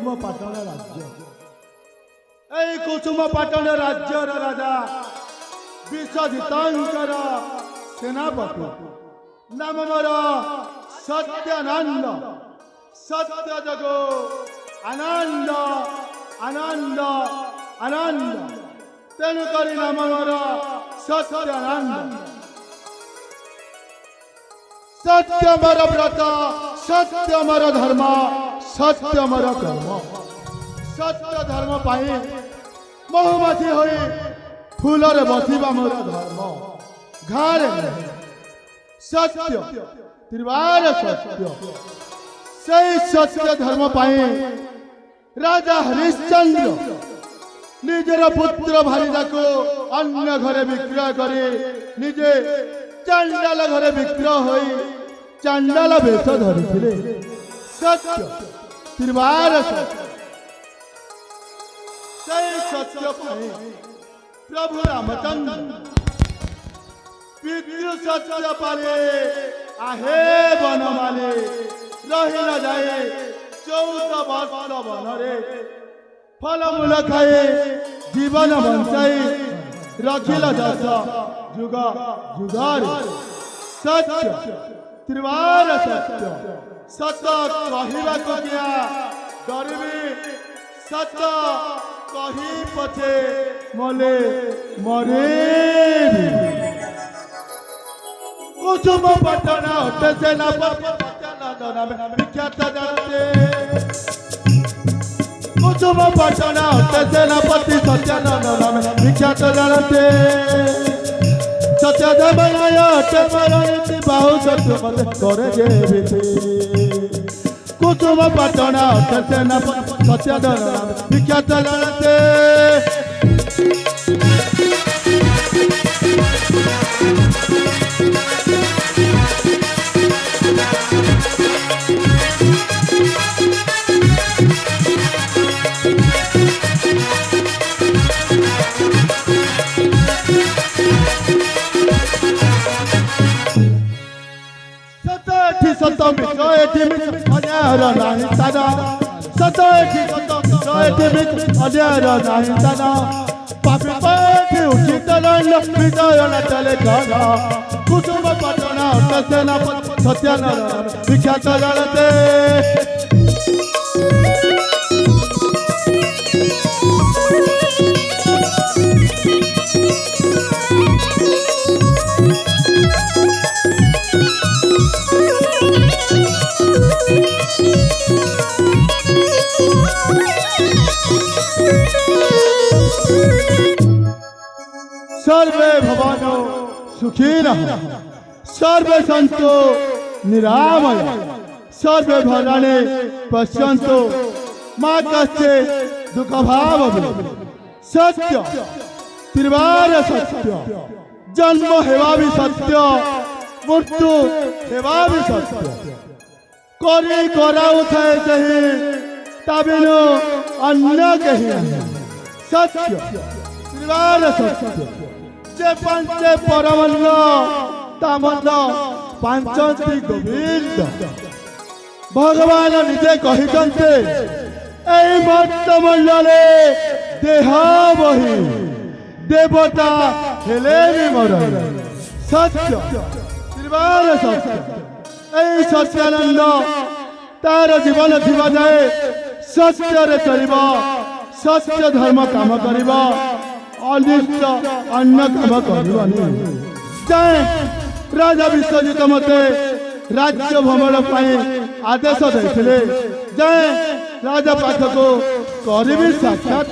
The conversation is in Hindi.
कुसुम पाटण राज्य ए कुसुम पाटण राज्यर राजा विश्वजितांकर सेनापति नाम मोर सत्यानंद सत्य जगो आनंद आनंद आनंद तेणुक नाम मोर सत्यानंद सत्य मोर व्रत सत्य मोर धर्म सत्य मोर कर्म सत्य धर्म पाई महुमाछी होई फूलर बसिबा मोर धर्म घारे सत्य त्रिवार सत्य सही सत्य धर्म पाई राजा हरिश्चंद्र निजर पुत्र भारिदा को अन्य घरे विक्रय करे निजे चांडाल घरे विक्रय होई चांडाल वेश धरिथिले सत्य त्रिवार सत्य सही सत्य पाई प्रभु रामचंद्र पितृ सत्य पाले आहे वन माले रही न जाए 14 वर्ष वन रे फल मूल खाए जीवन बंचाई रखिल जस जुग जुगार सत्य त्रिवार सत्य सत्य कहवा को किया डरबी सत्य कही पछे मले मरे कुसुम पटण हटे सेनापति विख्यात जानते कुसुम पटण हटे सेनापति सत्यानंद नाम विख्यात जानते सत्यदेवराय हटे मरणीति बाहु सत्य मत करे जेबिति कुसुम पटण हटे सेनापति सत्यानंद नाम विख्यात जानते कुसुम पटण सेनापति सत्यानंद विख्यात जानते सर्वे भवानो सुखिनः सर्वे सन्तु निरामय सर्वे भद्राणि पश्यन्तु मा कश्चित् दुःखभाव सत्य त्रिवार सत्य जन्म हेवा भी सत्य मृत्यु हेवा भी सत्य करी कराउ थाए सही ताबिनो अन्य कही सत्य त्रिवार सत्य जे पंचे परमन्न तामन्न पांचंती गोविंद भगवान निजे कहितंते एई मर्तमंडले देह बहि देवता हेले भी मरण सत्य त्रिवार सत्य एई सत्यानंद तार जीवन थिबा जाए सत्य रे चलिबा सत्य धर्म काम करिबा अनिष्ट अन्न काम करवानी जाए राजा विश्वजित मते राज्य भ्रमण पाई आदेश देथिले जाए राजा पाखको करिबी साक्षात